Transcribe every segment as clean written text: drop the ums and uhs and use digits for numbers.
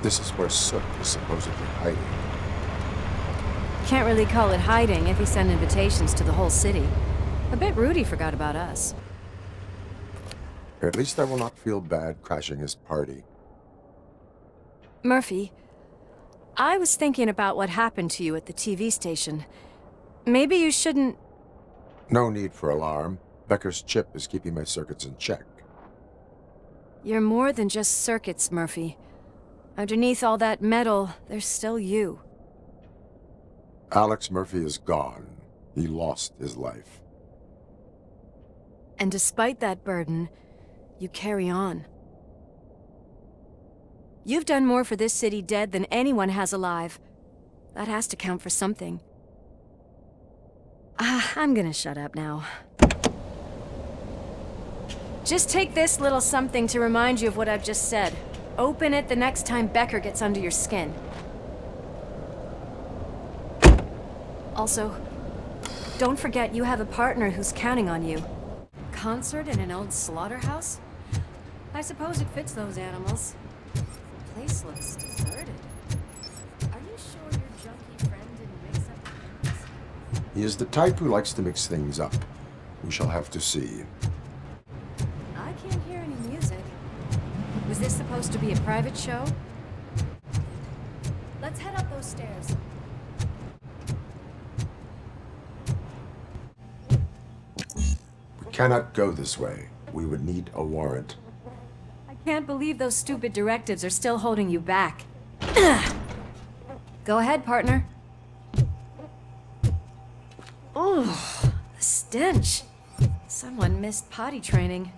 This is where Soot is supposedly hiding. Can't really call it hiding if he sent invitations to the whole city. A bit rude he forgot about us. At least I will not feel bad crashing his party. Murphy, I was thinking about what happened to you at the TV station. Maybe you shouldn't... No need for alarm. Becker's chip is keeping my circuits in check. You're more than just circuits, Murphy. Underneath all that metal, there's still you. Alex Murphy is gone. He lost his life. And despite that burden, you carry on. You've done more for this city dead than anyone has alive. That has to count for something. I'm gonna shut up now. Just take this little something to remind you of what I've just said. Open it the next time Becker gets under your skin. Also, don't forget you have a partner who's counting on you. Concert in an old slaughterhouse? I suppose it fits those animals. The place looks deserted. Are you sure your junkie friend didn't mix up the things? He is the type who likes to mix things up. We shall have to see. I can't hear any music. Was this supposed to be a private show? Let's head up those stairs. We cannot go this way. We would need a warrant. I can't believe those stupid directives are still holding you back. Go ahead, partner. Ooh, the stench. Someone missed potty training.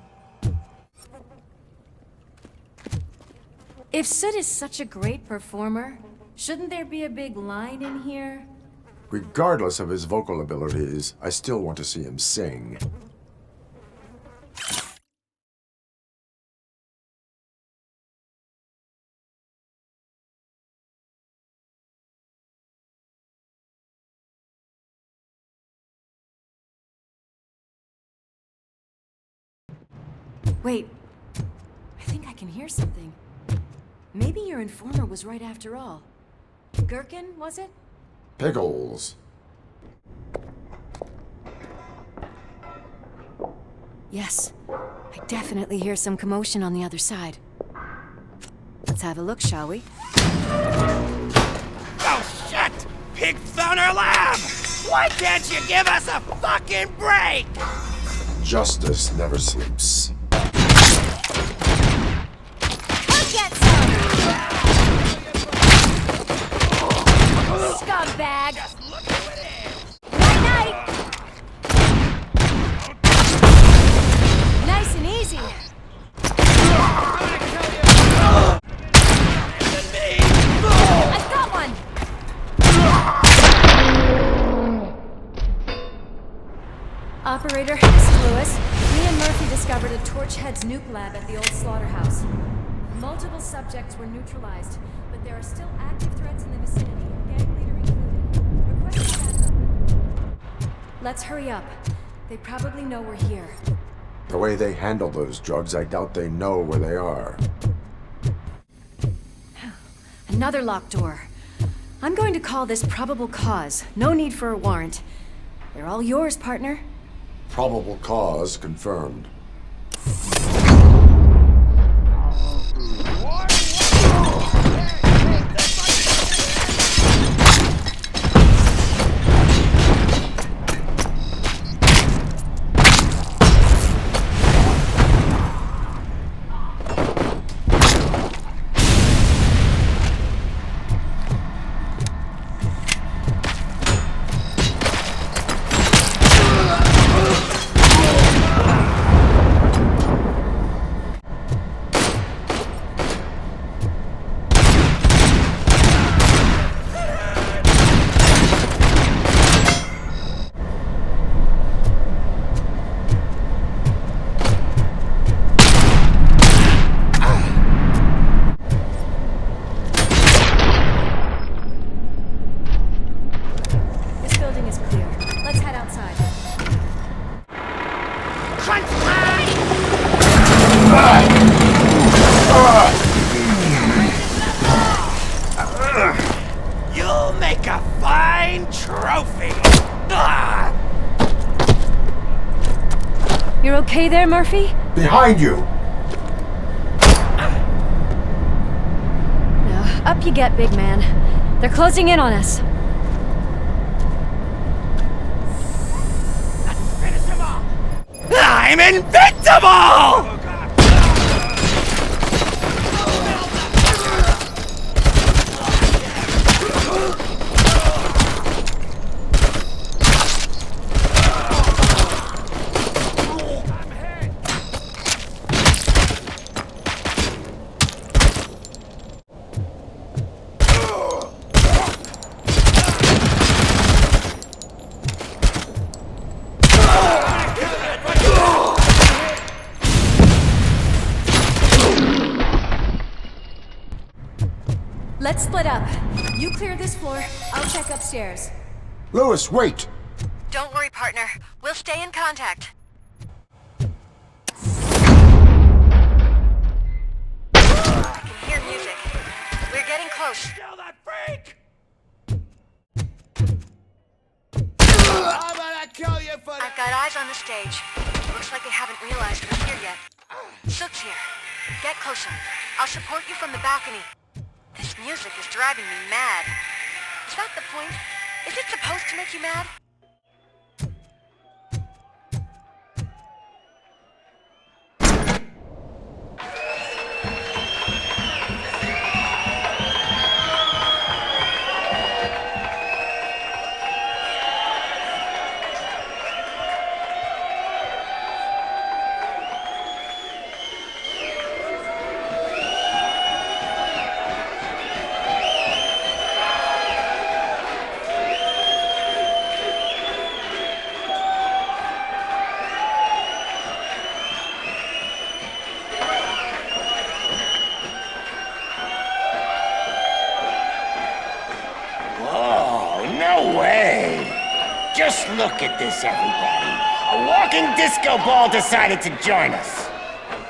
If Soot is such a great performer, shouldn't there be a big line in here? Regardless of his vocal abilities, I still want to see him sing. Wait, I think I can hear something. Maybe your informer was right after all. Gherkin, was it? Pickles. Yes, I definitely hear some commotion on the other side. Let's have a look, shall we? Oh, shit! Pig found our lab! Why can't you give us a fucking break? Justice never sleeps. I'll get some! Scumbag! Just look who it is! Night-night! Nice and easy. I've got one! Operator, this is Lewis. Me and Murphy discovered a Torchhead's nuke lab at the old slaughterhouse. Multiple subjects were neutralized, but there are still active threats in the vicinity, gang leader included. Requesting backup. Let's hurry up. They probably know we're here. The way they handle those drugs, I doubt they know where they are. Another locked door. I'm going to call this probable cause. No need for a warrant. They're all yours, partner. Probable cause confirmed. okay there, Murphy? Behind you! Now, up you get, big man. They're closing in on us. Let's finish them all! I'm invincible! Let's split up. You clear this floor, I'll check upstairs. Lewis, wait! Don't worry, partner. We'll stay in contact. I can hear music. We're getting close. Kill that freak! I'm gonna kill you for I've got eyes on the stage. Looks like they haven't realized we're here yet. Soot's here. Get closer. I'll support you from the balcony. This music is driving me mad. Is that the point? Is it supposed to make you mad? No way! Just look at this, everybody. A walking disco ball decided to join us.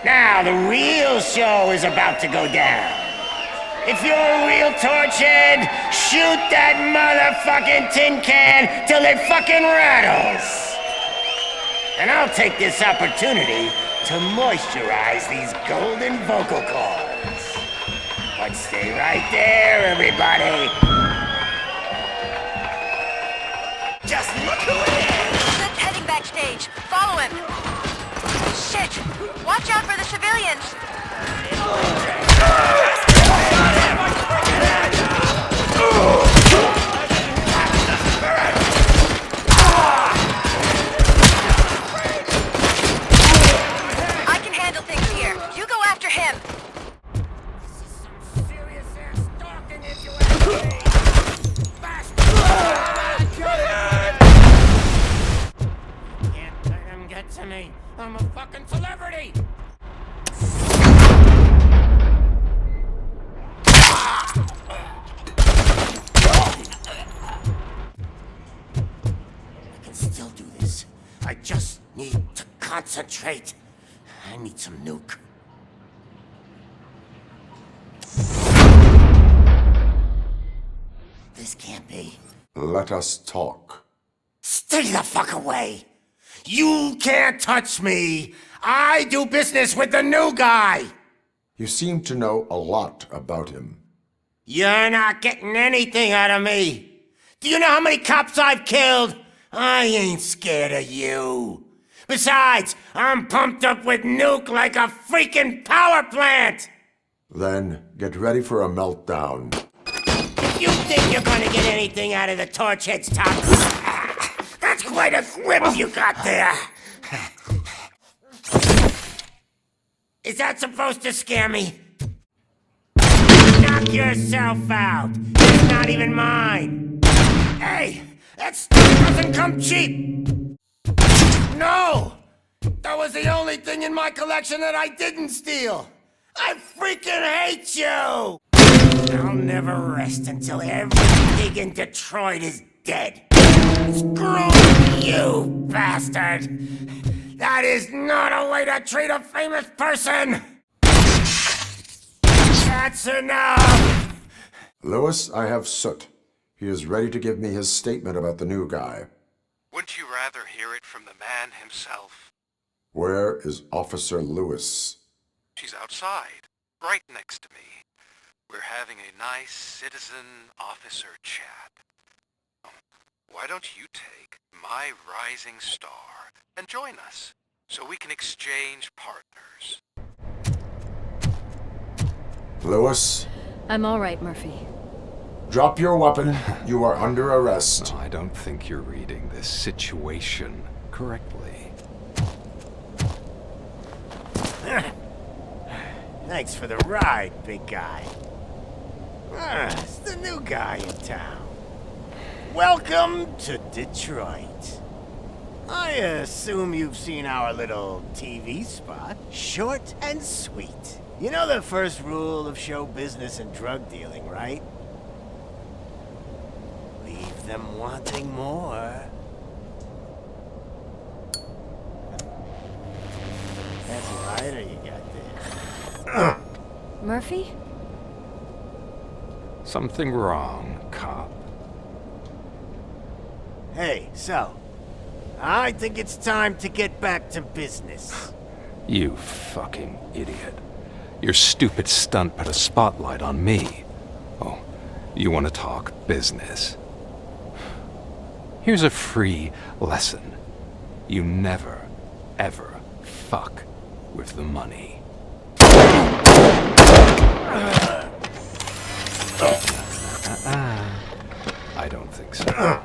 Now, the real show is about to go down. If you're a real torchhead, shoot that motherfucking tin can till it fucking rattles. And I'll take this opportunity to moisturize these golden vocal cords. But stay right there, everybody. Just look who it is! Soot's heading backstage. Follow him. Shit! Watch out for the civilians! I can handle things here. You go after him. This is some serious ass stalking if you ask me! Can't let him get to me. I'm a fucking celebrity! I can still do this. I just need to concentrate. I need some nuke. This can't be. Let us talk. Stay the fuck away! You can't touch me! I do business with the new guy! You seem to know a lot about him. You're not getting anything out of me! Do you know how many cops I've killed? I ain't scared of you. Besides, I'm pumped up with nuke like a freaking power plant! Then get ready for a meltdown. If you think you're gonna get anything out of the Torchhead's top, that's quite a grip you got there. Is that supposed to scare me? Knock yourself out. It's not even mine. Hey, that stuff doesn't come cheap. No! That was the only thing in my collection that I didn't steal. I freaking hate you! I'll never rest until every pig in Detroit is dead. Screw you, bastard! That is not a way to treat a famous person! That's enough! Lewis, I have Soot. He is ready to give me his statement about the new guy. Wouldn't you rather hear it from the man himself? Where is Officer Lewis? She's outside, right next to me. We're having a nice citizen-officer chat. Why don't you take my rising star and join us, so we can exchange partners? Lewis, I'm all right, Murphy. drop your weapon. You are under arrest. I don't think you're reading this situation correctly. Thanks for the ride, big guy. It's the new guy in town. Welcome to Detroit. I assume you've seen our little TV spot. Short and sweet. You know the first rule of show business and drug dealing, right? Leave them wanting more. That's a lighter you got there. Murphy? Something wrong, cop. Hey, so, I think it's time to get back to business. You fucking idiot. Your stupid stunt put a spotlight on me. Oh, you want to talk business? Here's a free lesson. You never, ever fuck with the money. I don't think so.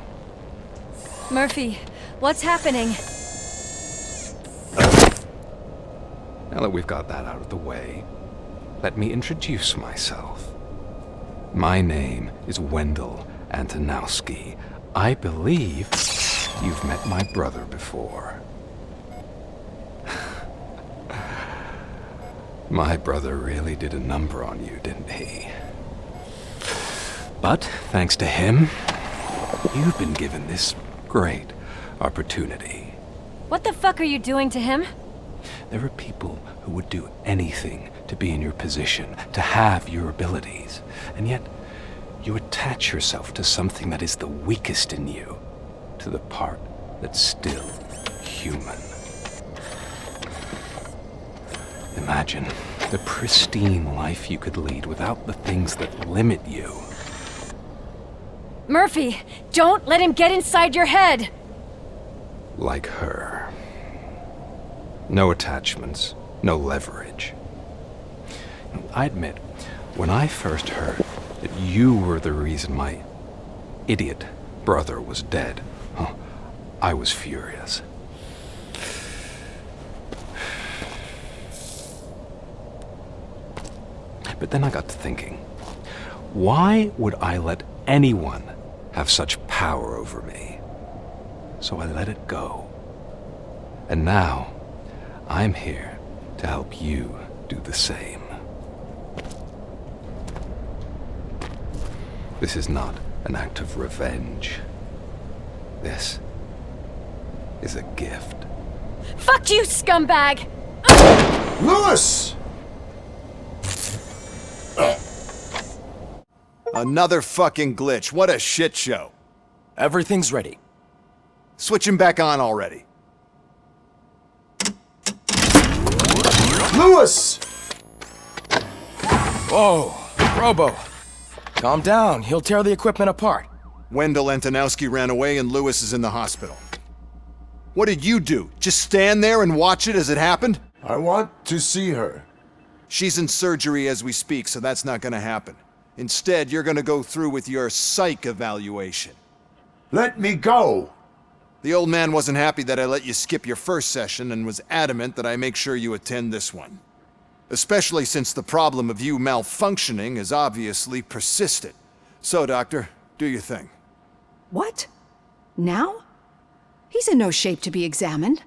Murphy, what's happening? Now that we've got that out of the way, let me introduce myself. My name is Wendell Antonowski. I believe you've met my brother before. My brother really did a number on you, didn't he? But thanks to him, you've been given this great opportunity. What the fuck are you doing to him? There are people who would do anything to be in your position, to have your abilities, and yet you attach yourself to something that is the weakest in you, to the part that's still human. Imagine the pristine life you could lead without the things that limit you. Murphy, don't let him get inside your head! Like her. No attachments, no leverage. I admit, when I first heard that you were the reason my idiot brother was dead, I was furious. But then I got to thinking, why would I let anyone have such power over me? So I let it go. And now, I'm here to help you do the same. This is not an act of revenge. This is a gift. Fuck you, scumbag! Lewis! Another fucking glitch. What a shit show. Everything's ready. Switch him back on already. Lewis! Whoa, Robo. Calm down. He'll tear the equipment apart. Wendell Antonowski ran away and Lewis is in the hospital. What did you do? Just stand there and watch it as it happened? I want to see her. She's in surgery as we speak, so that's not gonna happen. Instead, you're gonna go through with your psych evaluation. Let me go! The old man wasn't happy that I let you skip your first session and was adamant that I make sure you attend this one. Especially since the problem of you malfunctioning is obviously persistent. So, Doctor, do your thing. What? Now? He's in no shape to be examined.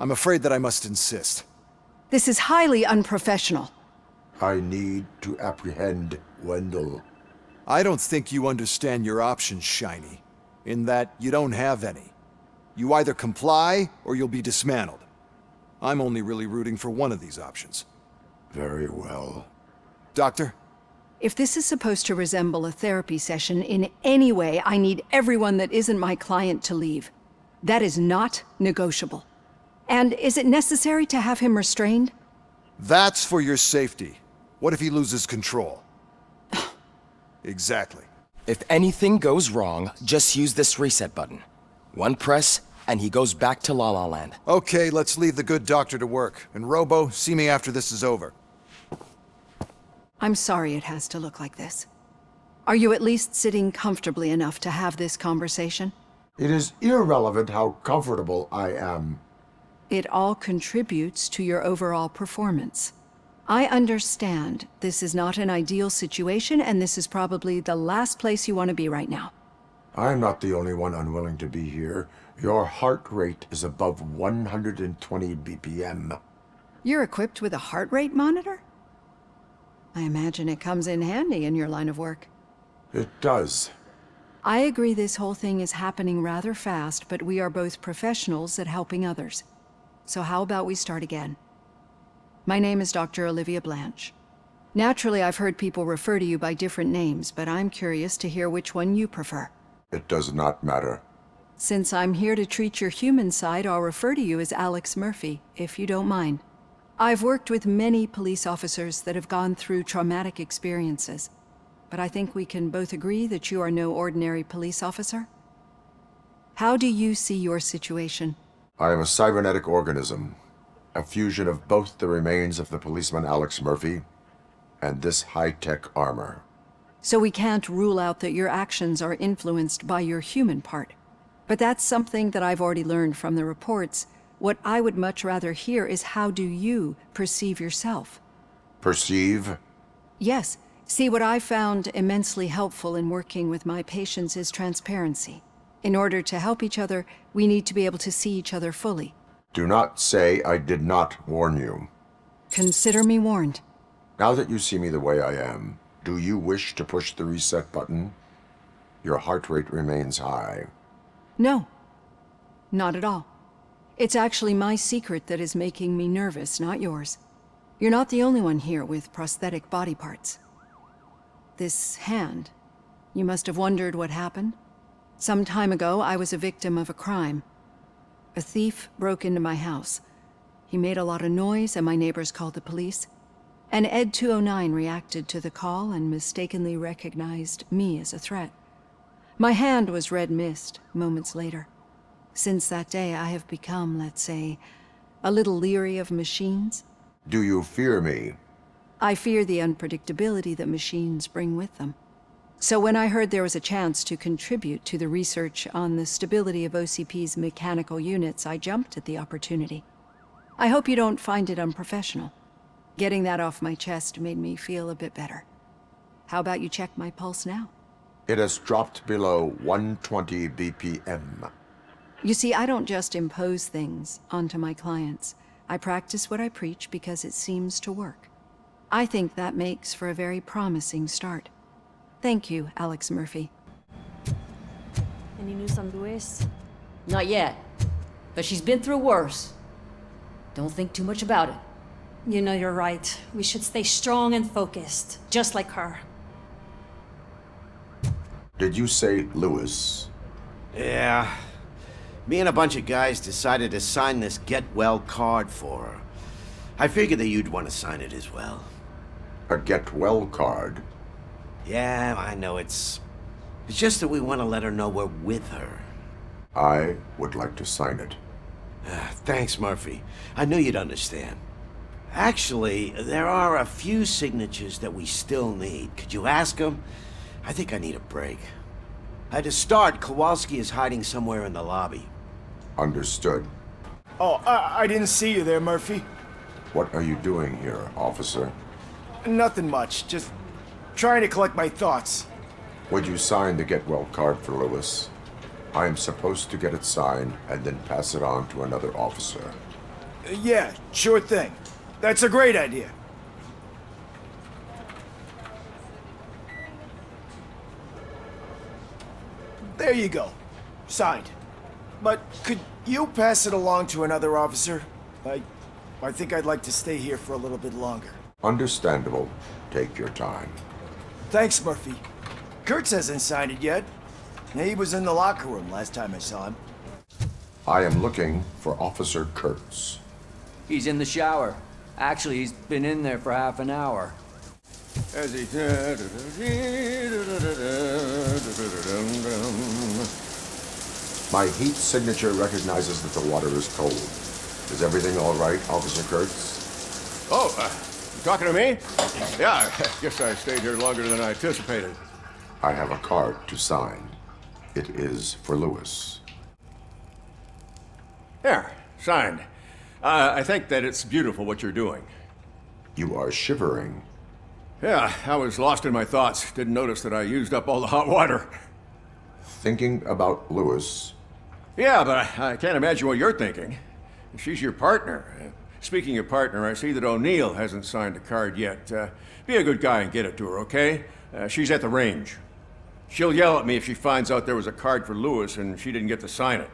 I'm afraid that I must insist. This is highly unprofessional. I need to apprehend Wendell. I don't think you understand your options, Shiny, in that you don't have any. You either comply or you'll be dismantled. I'm only really rooting for one of these options. Very well. Doctor? If this is supposed to resemble a therapy session in any way, I need everyone that isn't my client to leave. That is not negotiable. And is it necessary to have him restrained? That's for your safety. What if he loses control? Exactly. If anything goes wrong, just use this reset button. One press, and he goes back to La La Land. Okay, let's leave the good doctor to work. And Robo, see me after this is over. I'm sorry it has to look like this. Are you at least sitting comfortably enough to have this conversation? It is irrelevant how comfortable I am. It all contributes to your overall performance. I understand this is not an ideal situation, and this is probably the last place you want to be right now. I'm not the only one unwilling to be here. Your heart rate is above 120 BPM. You're equipped with a heart rate monitor? I imagine it comes in handy in your line of work. It does. I agree this whole thing is happening rather fast, but we are both professionals at helping others. So how about we start again? My name is Dr. Olivia Blanche. Naturally, I've heard people refer to you by different names, but I'm curious to hear which one you prefer. It does not matter. Since I'm here to treat your human side, I'll refer to you as Alex Murphy, if you don't mind. I've worked with many police officers that have gone through traumatic experiences, but I think we can both agree that you are no ordinary police officer. How do you see your situation? I am a cybernetic organism, a fusion of both the remains of the policeman Alex Murphy and this high-tech armor. So we can't rule out that your actions are influenced by your human part. But that's something that I've already learned from the reports. What I would much rather hear is how do you perceive yourself? Perceive? Yes. See, what I found immensely helpful in working with my patients is transparency. In order to help each other, we need to be able to see each other fully. Do not say I did not warn you. Consider me warned. Now that you see me the way I am, do you wish to push the reset button? Your heart rate remains high. No. Not at all. It's actually my secret that is making me nervous, not yours. You're not the only one here with prosthetic body parts. This hand, you must have wondered what happened. Some time ago, I was a victim of a crime. A thief broke into my house. He made a lot of noise, and my neighbors called the police. And Ed.2 reacted to the call and mistakenly recognized me as a threat. My hand was red mist moments later. Since that day, I have become, let's say, a little leery of machines. Do you fear me? I fear the unpredictability that machines bring with them. So when I heard there was a chance to contribute to the research on the stability of OCP's mechanical units, I jumped at the opportunity. I hope you don't find it unprofessional. Getting that off my chest made me feel a bit better. How about you check my pulse now? It has dropped below 120 BPM. You see, I don't just impose things onto my clients. I practice what I preach because it seems to work. I think that makes for a very promising start. Thank you, Alex Murphy. Any news on Luis? Not yet. But she's been through worse. Don't think too much about it. You know you're right. We should stay strong and focused, just like her. Did you say Lewis? Yeah. Me and a bunch of guys decided to sign this get well card for her. I figured that you'd want to sign it as well. A get well card? Yeah, I know it's just that we want to let her know we're with her. I would like to sign it. Thanks, Murphy. I knew you'd understand. Actually, there are a few signatures that we still need. Could you ask them? I think I need a break. To start, Kowalski is hiding somewhere in the lobby. Understood. Oh, I didn't see you there, Murphy. What are you doing here, officer? Nothing much, just trying to collect my thoughts. Would you sign the get well card for Lewis? I am supposed to get it signed and then pass it on to another officer. Yeah, sure thing. That's a great idea. There you go. Signed. But could you pass it along to another officer? I think I'd like to stay here for a little bit longer. Understandable. Take your time. Thanks, Murphy. Kurtz hasn't signed it yet. He was in the locker room last time I saw him. I am looking for Officer Kurtz. He's in the shower. Actually, he's been in there for half an hour. As he... My heat signature recognizes that the water is cold. Is everything all right, Officer Kurtz? Oh, you talking to me? Yeah, I guess I stayed here longer than I anticipated. I have a card to sign. It is for Lewis. There, signed. I think that it's beautiful what you're doing. You are shivering. Yeah, I was lost in my thoughts. Didn't notice that I used up all the hot water. Thinking about Lewis. Yeah, but I can't imagine what you're thinking. She's your partner. Speaking of partner, I see that O'Neill hasn't signed a card yet. Be a good guy and get it to her, okay? She's at the range. She'll yell at me if she finds out there was a card for Lewis and she didn't get to sign it.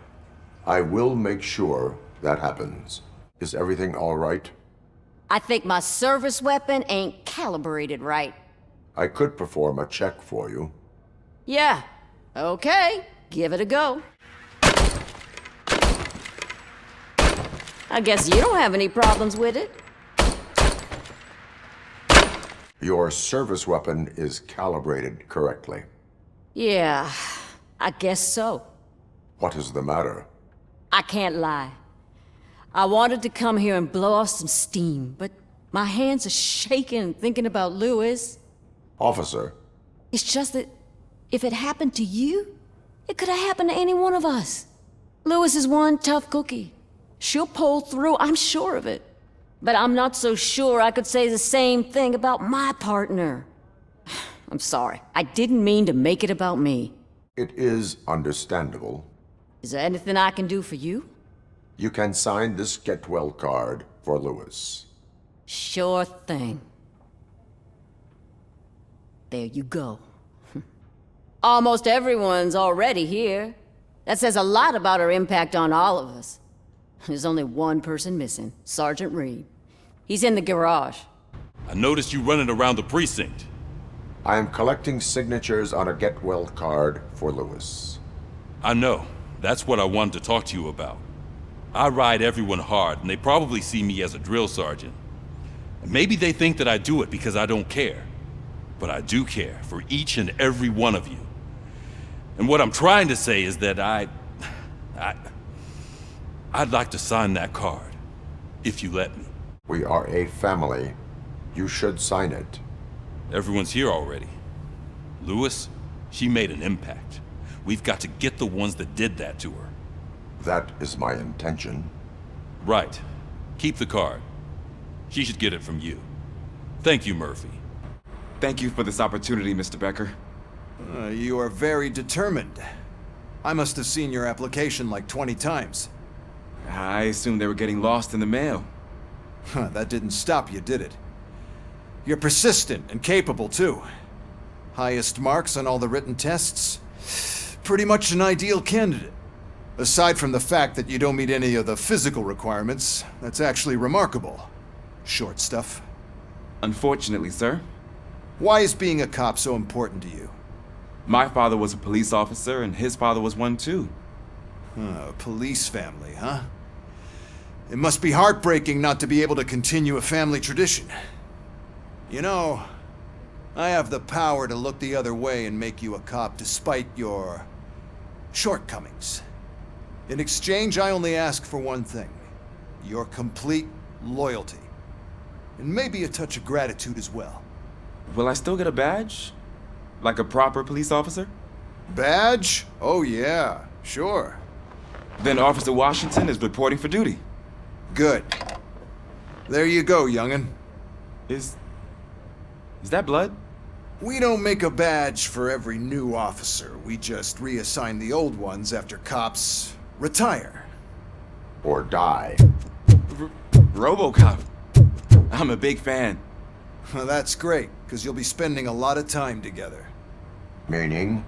I will make sure that happens. Is everything all right? I think my service weapon ain't calibrated right. I could perform a check for you. Yeah, okay, give it a go. I guess you don't have any problems with it. Your service weapon is calibrated correctly. Yeah, I guess so. What is the matter? I can't lie. I wanted to come here and blow off some steam, but my hands are shaking thinking about Lewis. Officer. It's just that if it happened to you, it could have happened to any one of us. Lewis is one tough cookie. She'll pull through, I'm sure of it. But I'm not so sure I could say the same thing about my partner. I'm sorry. I didn't mean to make it about me. It is understandable. Is there anything I can do for you? You can sign this Get Well card for Lewis. Sure thing. There you go. Almost everyone's already here. That says a lot about her impact on all of us. There's only one person missing, Sergeant Reed. He's in the garage. I noticed you running around the precinct. I am collecting signatures on a Get Well card for Lewis. I know. That's what I wanted to talk to you about. I ride everyone hard, and they probably see me as a drill sergeant. And maybe they think that I do it because I don't care. But I do care for each and every one of you. And what I'm trying to say is that I'd like to sign that card, if you let me. We are a family. You should sign it. Everyone's here already. Lewis, she made an impact. We've got to get the ones that did that to her. That is my intention. Right. Keep the card. She should get it from you. Thank you, Murphy. Thank you for this opportunity, Mr. Becker. You are very determined. I must have seen your application like 20 times. I assumed they were getting lost in the mail. That didn't stop you, did it? You're persistent and capable, too. Highest marks on all the written tests. Pretty much an ideal candidate. Aside from the fact that you don't meet any of the physical requirements, that's actually remarkable. Short stuff. Unfortunately, sir. Why is being a cop so important to you? My father was a police officer, and his father was one too. A police family, huh? It must be heartbreaking not to be able to continue a family tradition. You know, I have the power to look the other way and make you a cop despite your shortcomings. In exchange, I only ask for one thing. Your complete loyalty. And maybe a touch of gratitude as well. Will I still get a badge? Like a proper police officer? Badge? Oh yeah, sure. Then Officer Washington is reporting for duty. Good. There you go, young'un. Is that blood? We don't make a badge for every new officer. We just reassign the old ones after cops retire. Or die. Robocop. I'm a big fan. Well, that's great, because you'll be spending a lot of time together. Meaning?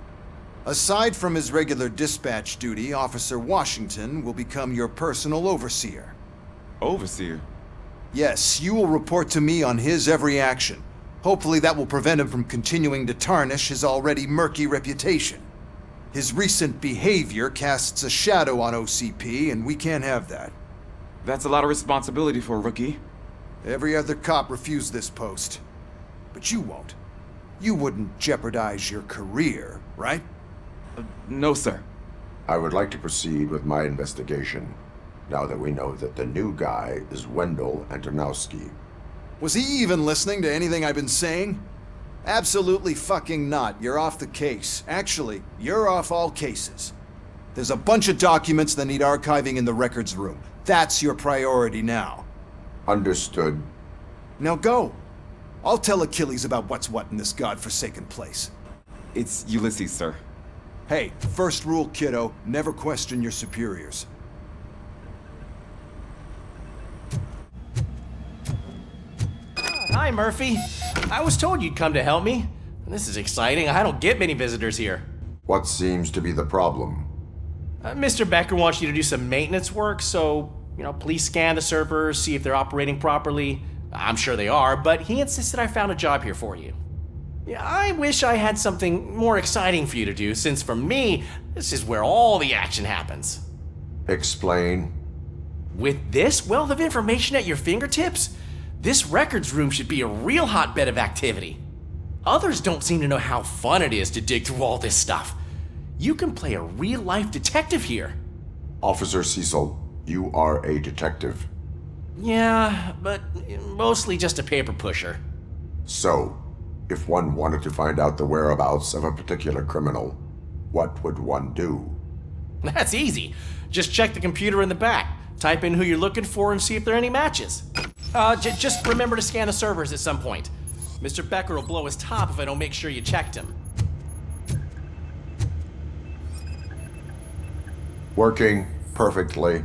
Aside from his regular dispatch duty, Officer Washington will become your personal overseer. Overseer? Yes, you will report to me on his every action. Hopefully that will prevent him from continuing to tarnish his already murky reputation. His recent behavior casts a shadow on OCP, and we can't have that. That's a lot of responsibility for a rookie. Every other cop refused this post. But you won't. You wouldn't jeopardize your career, right? No, sir. I would like to proceed with my investigation, now that we know that the new guy is Wendell Antonowski. Was he even listening to anything I've been saying? Absolutely fucking not. You're off the case. Actually, you're off all cases. There's a bunch of documents that need archiving in the records room. That's your priority now. Understood. Now go. I'll tell Achilles about what's what in this godforsaken place. It's Ulysses, sir. Hey, first rule, kiddo, never question your superiors. Hi, Murphy. I was told you'd come to help me. This is exciting. I don't get many visitors here. What seems to be the problem? Mr. Becker wants you to do some maintenance work, so, please scan the servers, see if they're operating properly. I'm sure they are, but he insisted I found a job here for you. Yeah, I wish I had something more exciting for you to do, since for me, this is where all the action happens. Explain. With this wealth of information at your fingertips, this records room should be a real hotbed of activity. Others don't seem to know how fun it is to dig through all this stuff. You can play a real-life detective here. Officer Cecil, you are a detective. Yeah, but mostly just a paper pusher. So, if one wanted to find out the whereabouts of a particular criminal, what would one do? That's easy. Just check the computer in the back, type in who you're looking for, and see if there are any matches. Just remember to scan the servers at some point. Mr. Becker will blow his top if I don't make sure you checked him. Working perfectly.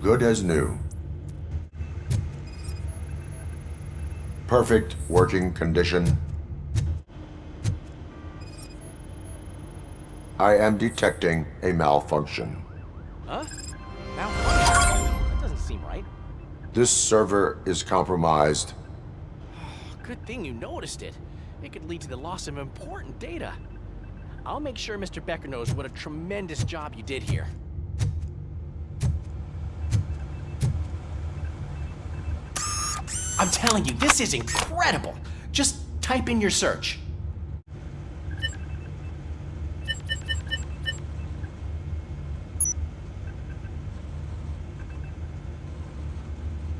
Good as new. Perfect working condition. I am detecting a malfunction. Huh? Malfunction? That doesn't seem right. This server is compromised. Good thing you noticed it. It could lead to the loss of important data. I'll make sure Mr. Becker knows what a tremendous job you did here. I'm telling you, this is incredible. Just type in your search.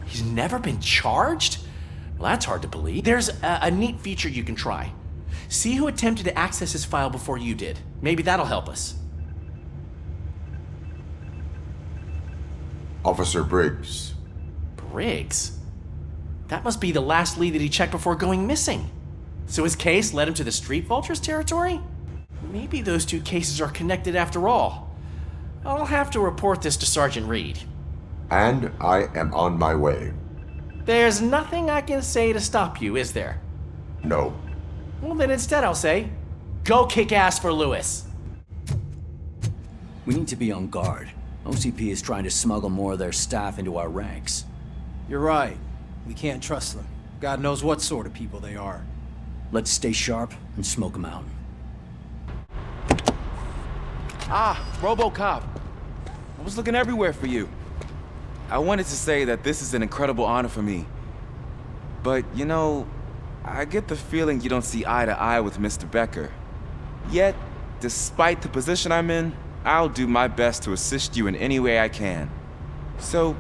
He's never been charged? Well, that's hard to believe. There's a neat feature you can try. See who attempted to access his file before you did. Maybe that'll help us. Officer Briggs. Briggs? That must be the last lead that he checked before going missing. So his case led him to the Street Vultures territory? Maybe those two cases are connected after all. I'll have to report this to Sergeant Reed. And I am on my way. There's nothing I can say to stop you, is there? No. Well, then instead I'll say, go kick ass for Lewis. We need to be on guard. OCP is trying to smuggle more of their staff into our ranks. You're right. We can't trust them. God knows what sort of people they are. Let's stay sharp and smoke them out. Ah, Robocop. I was looking everywhere for you. I wanted to say that this is an incredible honor for me. But, I get the feeling you don't see eye to eye with Mr. Becker. Yet, despite the position I'm in, I'll do my best to assist you in any way I can. So,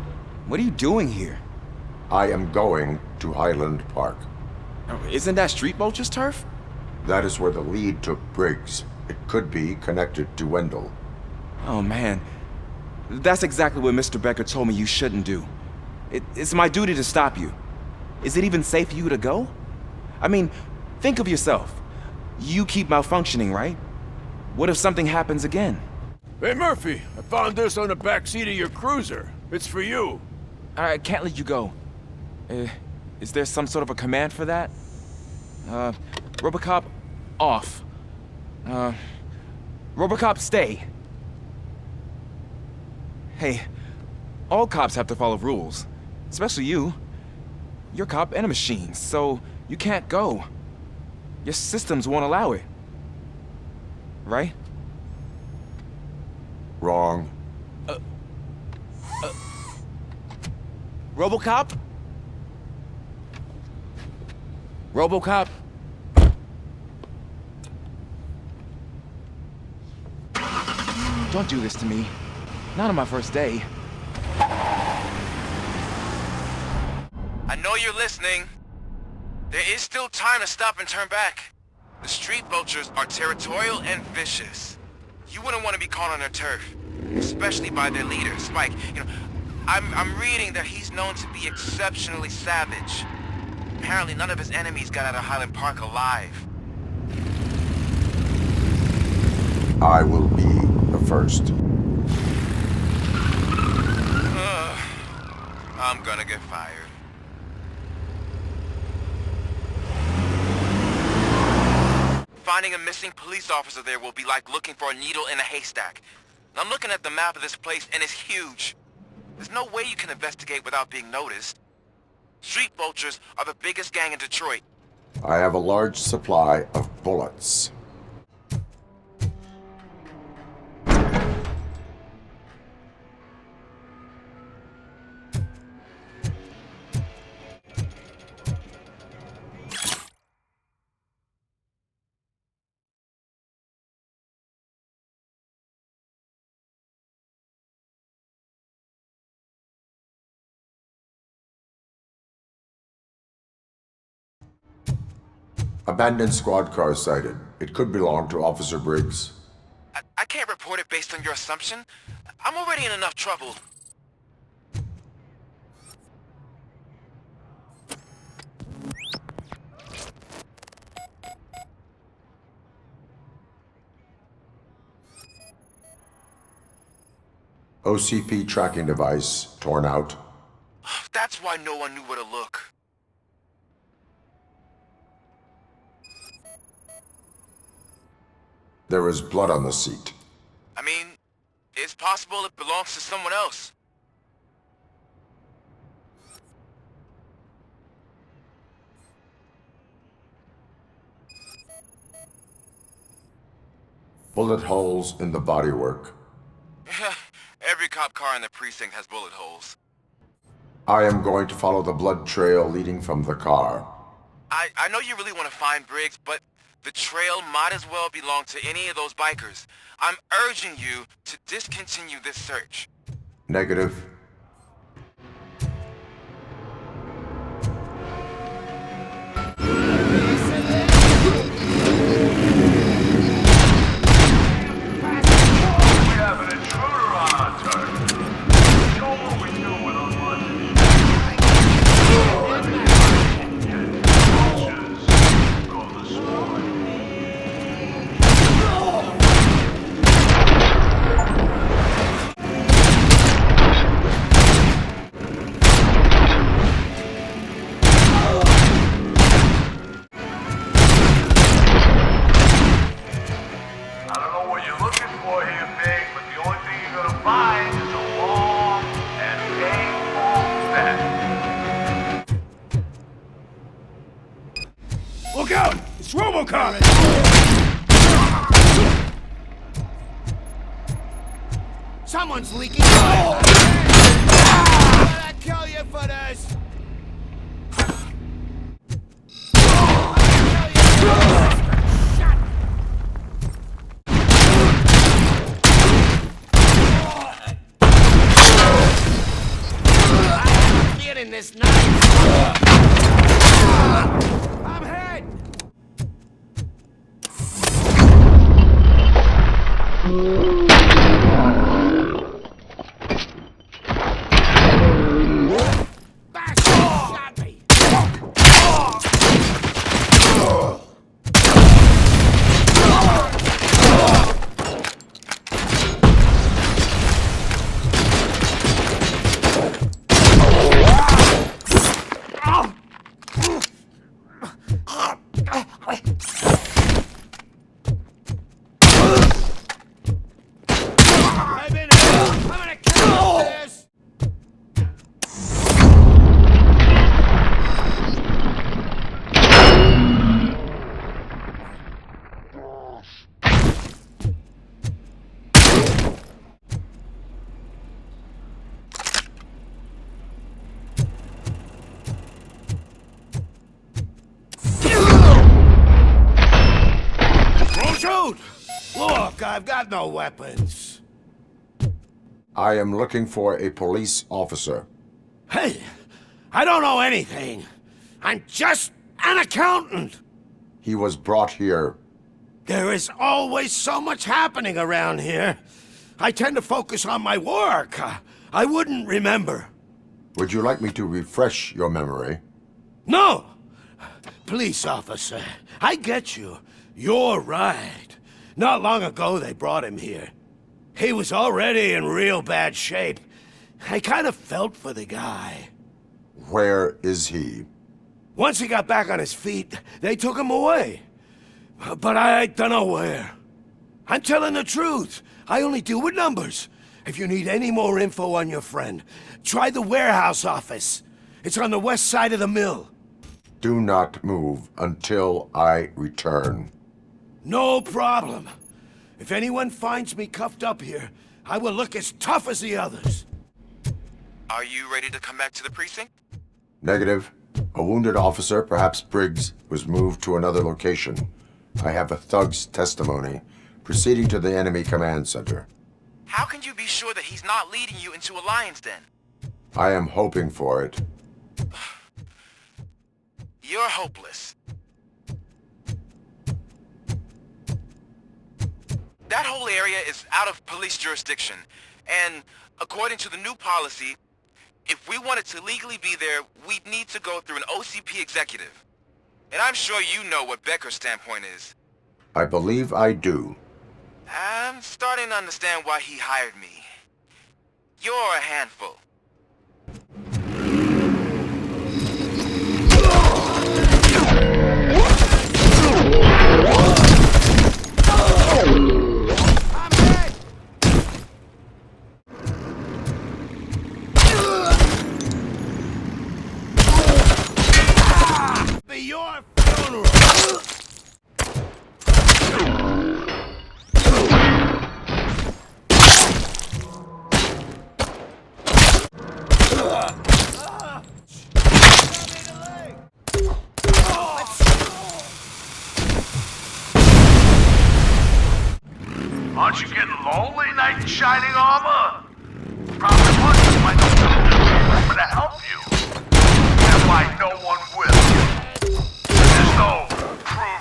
what are you doing here? I am going to Highland Park. Isn't that Street Vulture's turf? That is where the lead took Briggs. It could be connected to Wendell. Oh, man. That's exactly what Mr. Becker told me you shouldn't do. It's my duty to stop you. Is it even safe for you to go? I mean, think of yourself. You keep malfunctioning, right? What if something happens again? Hey, Murphy, I found this on the back seat of your cruiser. It's for you. I can't let you go. Is there some sort of a command for that? Robocop, off. Robocop, stay. Hey, all cops have to follow rules. Especially you. You're a cop and a machine, so You can't go. Your systems won't allow it. Right? Wrong. Robocop? Robocop? Don't do this to me. Not on my first day. I know you're listening. There is still time to stop and turn back. The street vultures are territorial and vicious. You wouldn't want to be caught on their turf, especially by their leader, Spike. You know, I'm reading that he's known to be exceptionally savage. Apparently none of his enemies got out of Highland Park alive. I will be the first. I'm gonna get fired. Finding a missing police officer there will be like looking for a needle in a haystack. I'm looking at the map of this place and it's huge. There's no way you can investigate without being noticed. Street vultures are the biggest gang in Detroit. I have a large supply of bullets. Abandoned squad car sighted. It could belong to Officer Briggs. I can't report it based on your assumption. I'm already in enough trouble. OCP tracking device torn out. That's why no one knew where to look. There is blood on the seat. I mean, it's possible it belongs to someone else. Bullet holes in the bodywork. Every cop car in the precinct has bullet holes. I am going to follow the blood trail leading from the car. I know you really want to find Briggs, but the trail might as well belong to any of those bikers. I'm urging you to discontinue this search. Negative. Look out! It's Robocop! Someone's leaking oil! I'd kill you for this! I'm getting this knife! I'm hit! I've got no weapons. I am looking for a police officer. Hey, I don't know anything. I'm just an accountant. He was brought here. There is always so much happening around here. I tend to focus on my work. I wouldn't remember. Would you like me to refresh your memory? No! Police officer, I get you. You're right. Not long ago they brought him here. He was already in real bad shape. I kind of felt for the guy. Where is he? Once he got back on his feet, they took him away. But I don't know where. I'm telling the truth. I only deal with numbers. If you need any more info on your friend, try the warehouse office. It's on the west side of the mill. Do not move until I return. No problem. If anyone finds me cuffed up here, I will look as tough as the others. Are you ready to come back to the precinct? Negative. A wounded officer, perhaps Briggs, was moved to another location. I have a thug's testimony, proceeding to the enemy command center. How can you be sure that he's not leading you into a lion's den? I am hoping for it. You're hopeless. That whole area is out of police jurisdiction, and according to the new policy, if we wanted to legally be there, we'd need to go through an OCP executive. And I'm sure you know what Becker's standpoint is. I believe I do. I'm starting to understand why he hired me. You're a handful. Be your funeral. Aren't you getting lonely, knight in shining armor? Probably wondering why no one will remember to help you. And why no one will. There's no proof.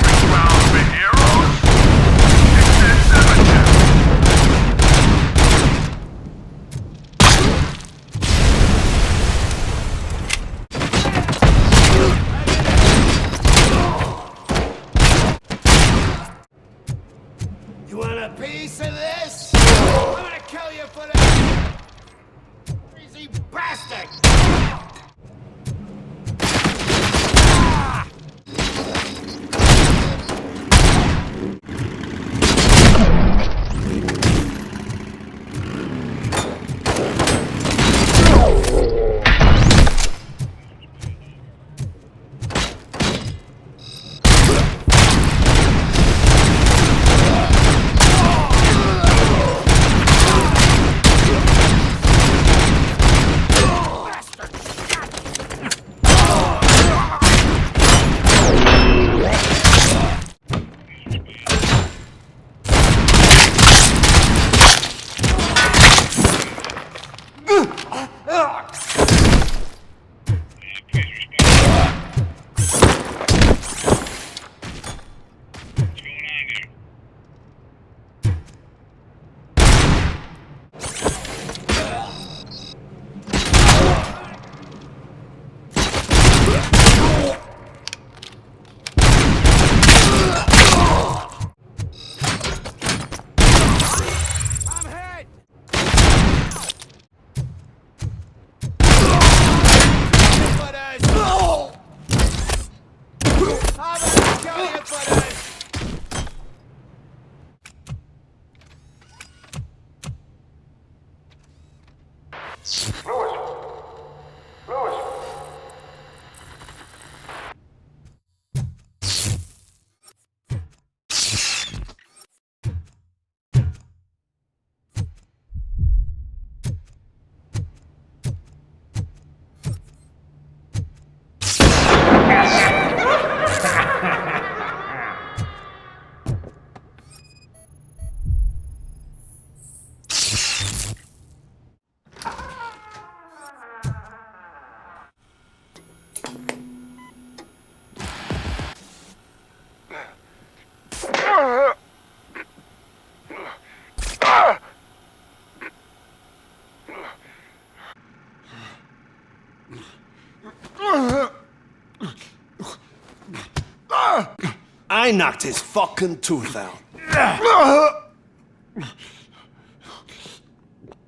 I knocked his fucking tooth out.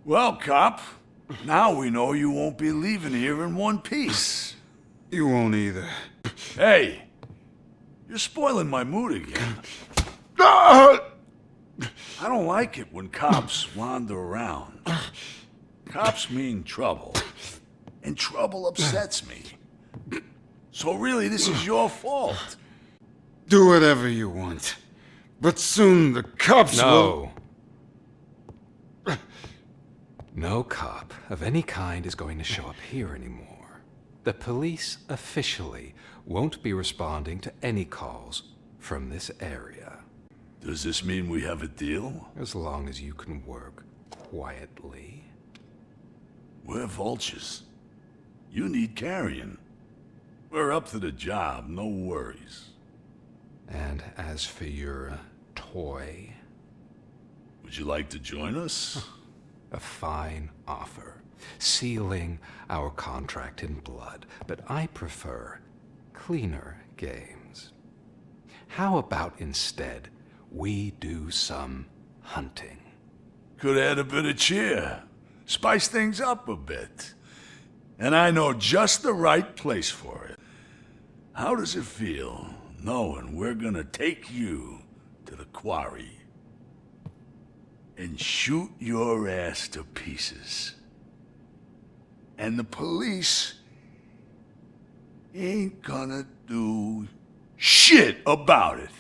Well, cop, now we know you won't be leaving here in one piece. You won't either. Hey, you're spoiling my mood again. I don't like it when cops wander around. Cops mean trouble, and trouble upsets me. So really, this is your fault. Do whatever you want. But soon the cops will... No cop of any kind is going to show up here anymore. The police officially won't be responding to any calls from this area. Does this mean we have a deal? As long as you can work quietly. We're vultures. You need carrion. We're up to the job, no worries. And as for your toy... Would you like to join us? A fine offer, sealing our contract in blood, but I prefer cleaner games. How about instead we do some hunting? Could add a bit of cheer, spice things up a bit. And I know just the right place for it. How does it feel knowing we're gonna take you to the quarry and shoot your ass to pieces? And the police ain't gonna do shit about it.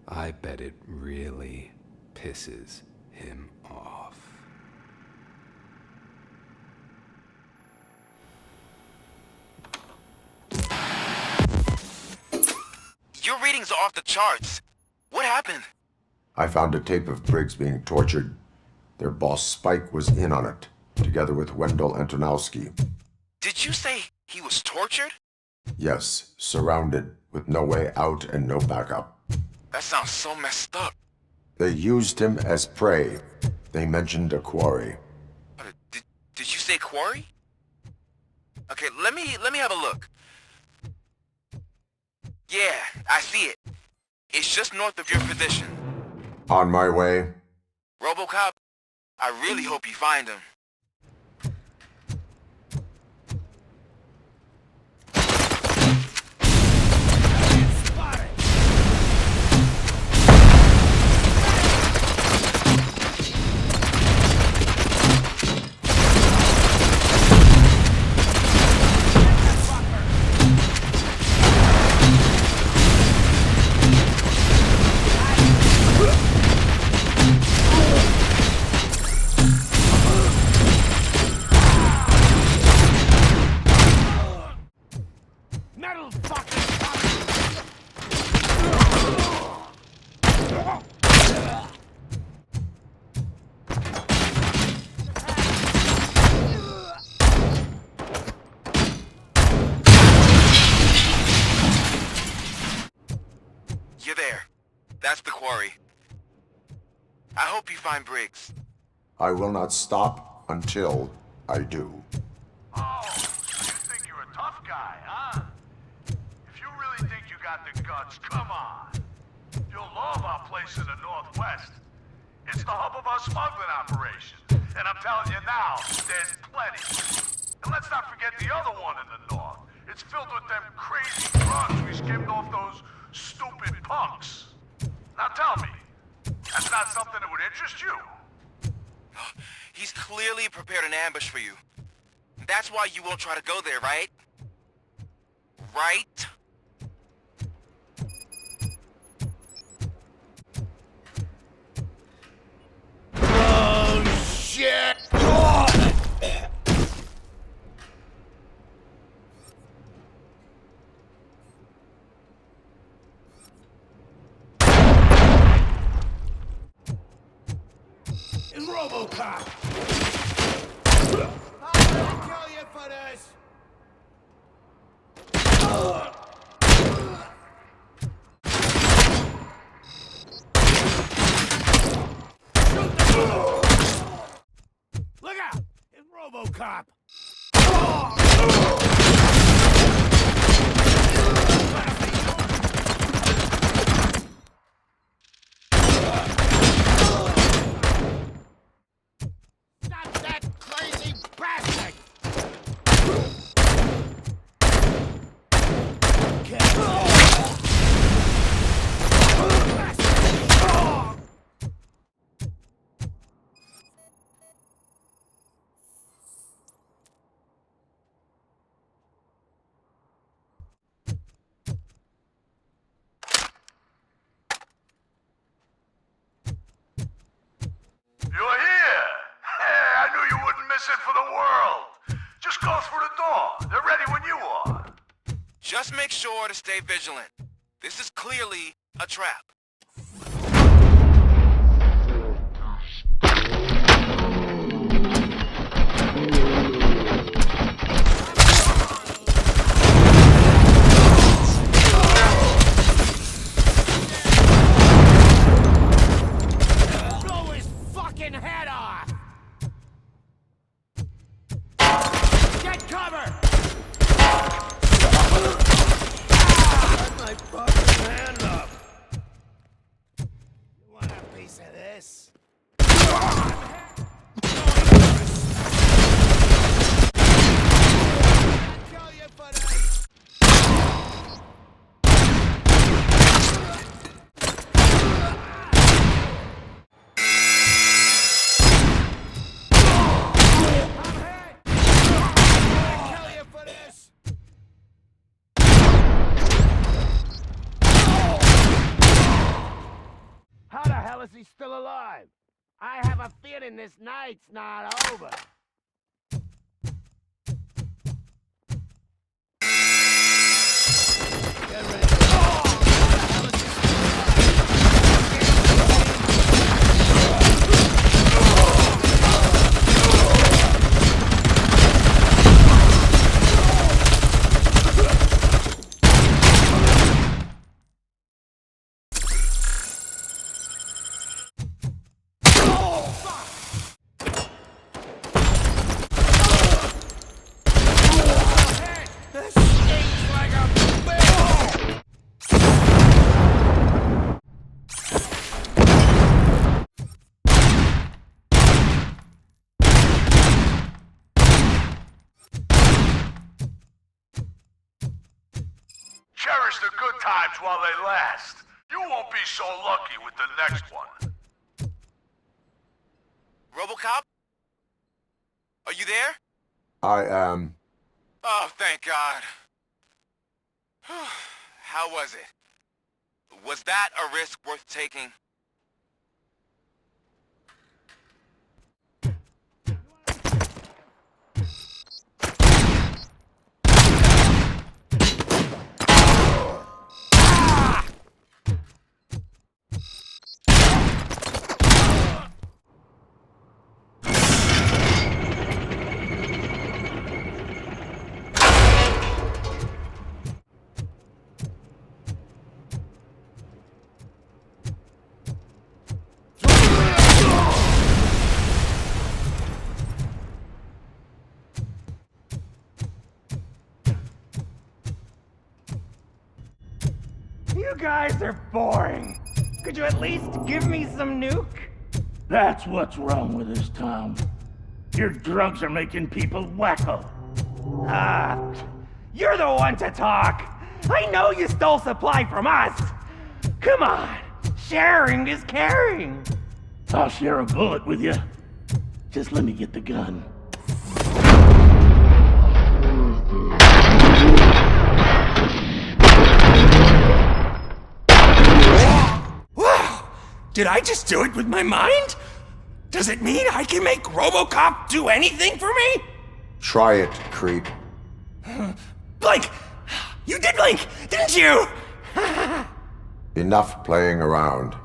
I bet it really pisses him off. Your readings are off the charts. What happened? I found a tape of Briggs being tortured. Their boss Spike was in on it, together with Wendell Antonowski. Did you say he was tortured? Yes, surrounded, with no way out and no backup. That sounds so messed up. They used him as prey. They mentioned a quarry. Did you say quarry? Okay, let me have a look. Yeah, I see it. It's just north of your position. On my way. Robocop, I really hope you find him. You're there. That's the quarry. I hope you find Briggs. I will not stop until I do. Oh, you think you're a tough guy, huh? If you really think you got the guts, come on. You'll love our place in the Northwest. It's the hub of our smuggling operation. And I'm telling you now, there's plenty. And let's not forget the other one in the north. It's filled with them crazy drugs we skimmed off those stupid punks. Now tell me, that's not something that would interest you? He's clearly prepared an ambush for you. That's why you won't try to go there, right? Right? Oh, shit! It's Robocop! I'm gonna kill you for this! Look out! It's Robocop! world. Just go through the door. They're ready when you are. Just make sure to stay vigilant. This is clearly a trap. Blow his fucking head off! Get cover! My fucking hand up! You want a piece of this? Kill you for this! How the hell is he still alive? I have a feeling this night's not over. Get ready. Cherish the good times while they last. You won't be so lucky with the next one. Robocop? Are you there? I am. Oh, thank God. How was it? Was that a risk worth taking? You guys are boring. Could you at least give me some nuke? That's what's wrong with this town. Your drugs are making people wacko. Ah, you're the one to talk. I know you stole supply from us. Come on, sharing is caring. I'll share a bullet with you. Just let me get the gun. Did I just do it with my mind? Does it mean I can make Robocop do anything for me? Try it, creep. Blink! You did blink, didn't you? Enough playing around.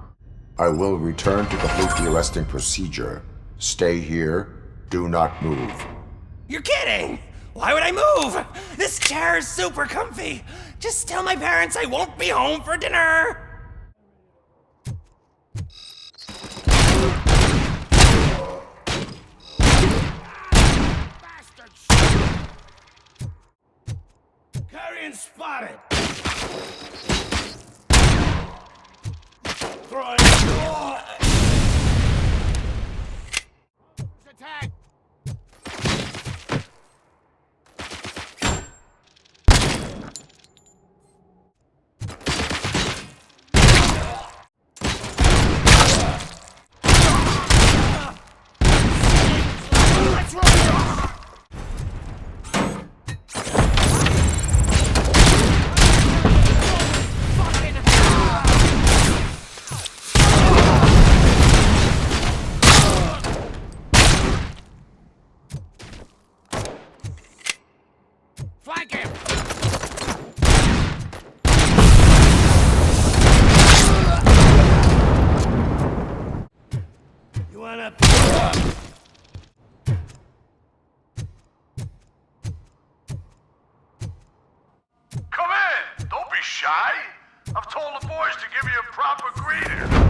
I will return to complete the arresting procedure. Stay here. Do not move. You're kidding! Why would I move? This chair is super comfy. Just tell my parents I won't be home for dinner. Carrion spotted. Throwing. Attack. gonna... Come in! Don't be shy! I've told the boys to give you a proper greeting.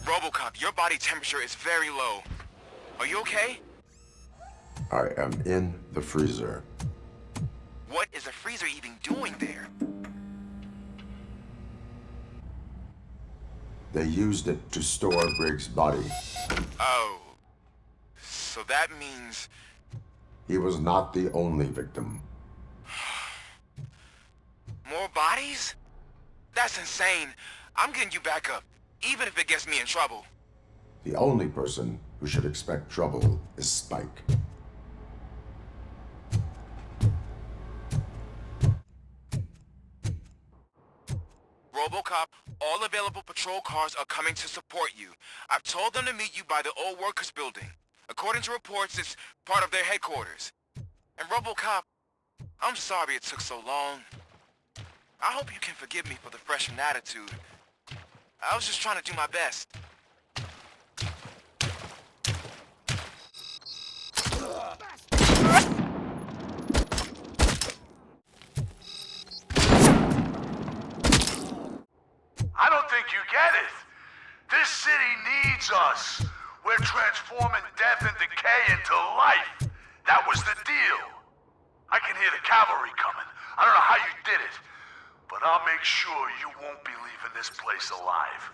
Robocop, your body temperature is very low. Are you okay? I am in the freezer. What is the freezer even doing there? They used it to store Briggs' body. Oh. So that means... He was not the only victim. More bodies? That's insane. I'm getting you back up, even if it gets me in trouble. The only person who should expect trouble is Spike. Robocop, all available patrol cars are coming to support you. I've told them to meet you by the old workers building. According to reports, it's part of their headquarters. And Robocop, I'm sorry it took so long. I hope you can forgive me for the freshman attitude. I was just trying to do my best. I don't think you get it. This city needs us. We're transforming death and decay into life. That was the deal. I can hear the cavalry coming. I don't know how you did it, but I'll make sure you won't be leaving this place alive.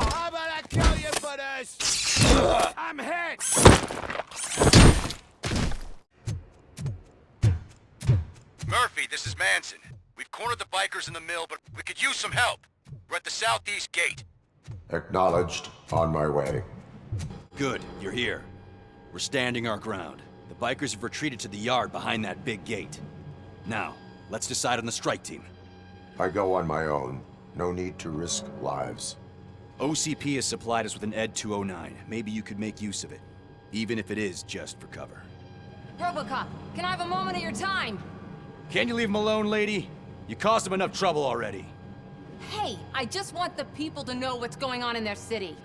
How about I kill you for this? I'm hit! Murphy, this is Manson. We've cornered the bikers in the mill, but we could use some help. We're at the southeast gate. Acknowledged. On my way. Good, you're here. We're standing our ground. The bikers have retreated to the yard behind that big gate. Now, let's decide on the strike team. I go on my own. No need to risk lives. OCP has supplied us with an Ep.2. Maybe you could make use of it, even if it is just for cover. Robocop, can I have a moment of your time? Can you leave him alone, lady? You caused him enough trouble already. Hey, I just want the people to know what's going on in their city.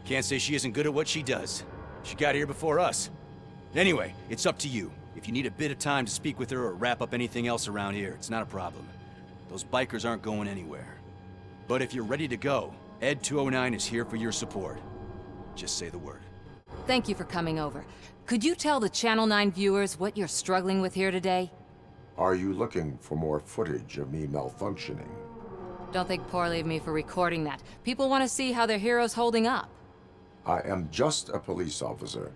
Can't say she isn't good at what she does. She got here before us. Anyway, it's up to you. If you need a bit of time to speak with her or wrap up anything else around here, it's not a problem. Those bikers aren't going anywhere. But if you're ready to go, Ed.2 is here for your support. Just say the word. Thank you for coming over. Could you tell the Channel 9 viewers what you're struggling with here today? Are you looking for more footage of me malfunctioning? Don't think poorly of me for recording that. People want to see how their hero's holding up. I am just a police officer.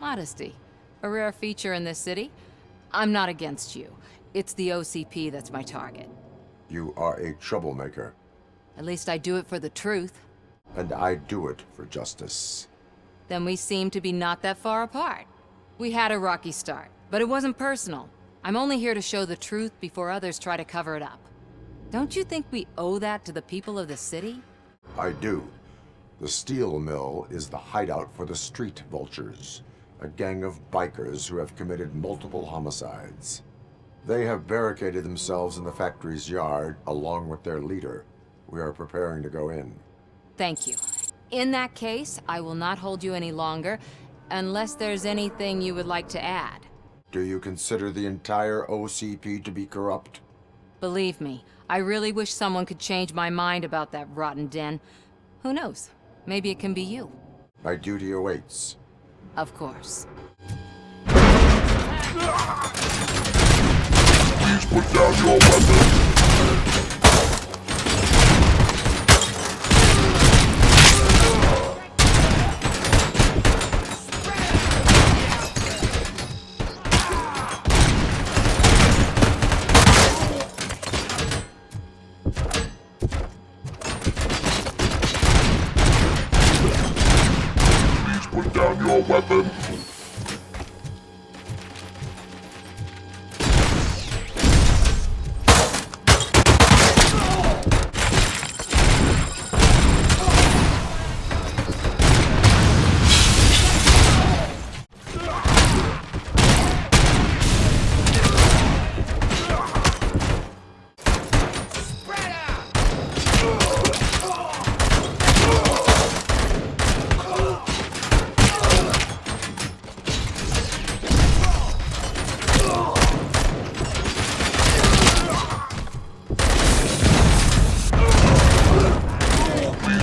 Modesty. A rare feature in this city. I'm not against you. It's the OCP that's my target. You are a troublemaker. At least I do it for the truth. And I do it for justice. Then we seem to be not that far apart. We had a rocky start, but it wasn't personal. I'm only here to show the truth before others try to cover it up. Don't you think we owe that to the people of the city? I do. The steel mill is the hideout for the street vultures, a gang of bikers who have committed multiple homicides. They have barricaded themselves in the factory's yard along with their leader. We are preparing to go in. Thank you. In that case, I will not hold you any longer, unless there's anything you would like to add. Do you consider the entire OCP to be corrupt? Believe me, I really wish someone could change my mind about that rotten den. Who knows? Maybe it can be you. My duty awaits. Of course. Please put down your weapon. Put down your weapon.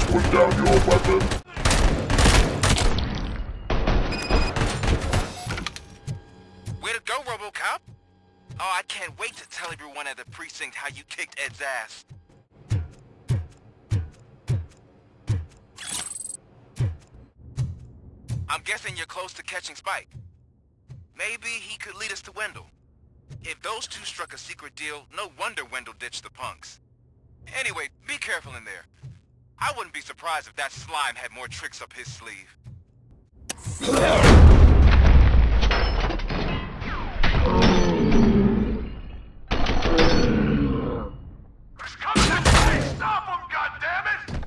Put down your weapon. Way to go, Robocop! Oh, I can't wait to tell everyone at the precinct how you kicked Ed's ass. I'm guessing you're close to catching Spike. Maybe he could lead us to Wendell. If those two struck a secret deal, no wonder Wendell ditched the punks. Anyway, be careful in there. I wouldn't be surprised if that slime had more tricks up his sleeve. Stop him, goddammit!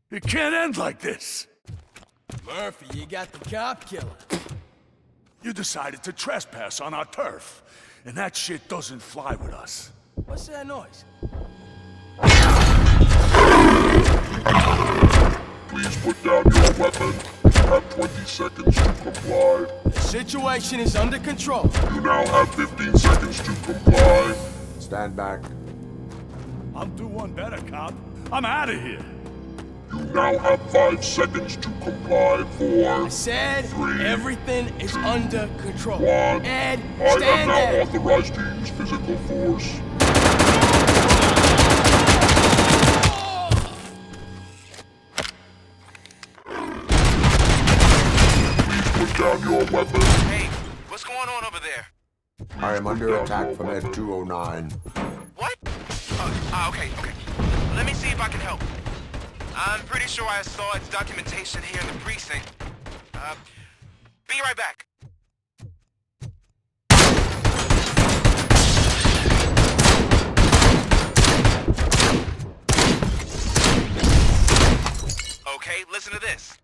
It can't end like this. Murphy, you got the cop killer. You decided to trespass on our turf, and that shit doesn't fly with us. What's that noise? Please put down your weapon. You have 20 seconds to comply. The situation is under control. You now have 15 seconds to comply. Stand back. I'm doing one better, cop. I'm out of here. You now have 5 seconds to comply. 4, I said 3, everything is under control. 1. Ed, I stand am now there. authorized to use physical force. Please put down your weapon. Hey, what's going on over there? I am under attack from Ed.2. What? Okay. Let me see if I can help. I'm pretty sure I saw its documentation here in the precinct. Be right back. Okay, listen to this.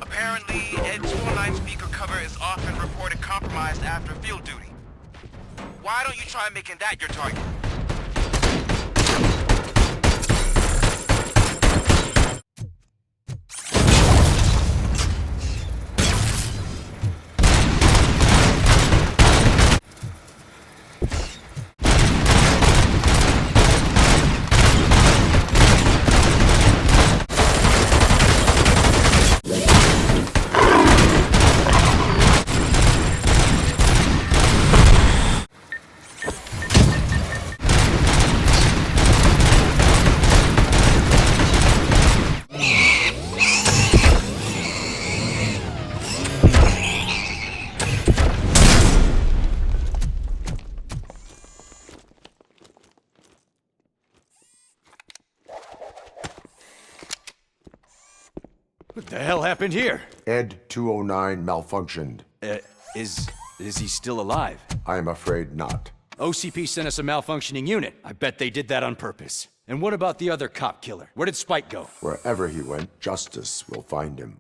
Apparently, Ed.2 speaker cover is often reported compromised after field duty. Why don't you try making that your target? What the hell happened here? Ed.209 malfunctioned. Is he still alive? I am afraid not. OCP sent us a malfunctioning unit. I bet they did that on purpose. And what about the other cop killer? Where did Spike go? Wherever he went, justice will find him.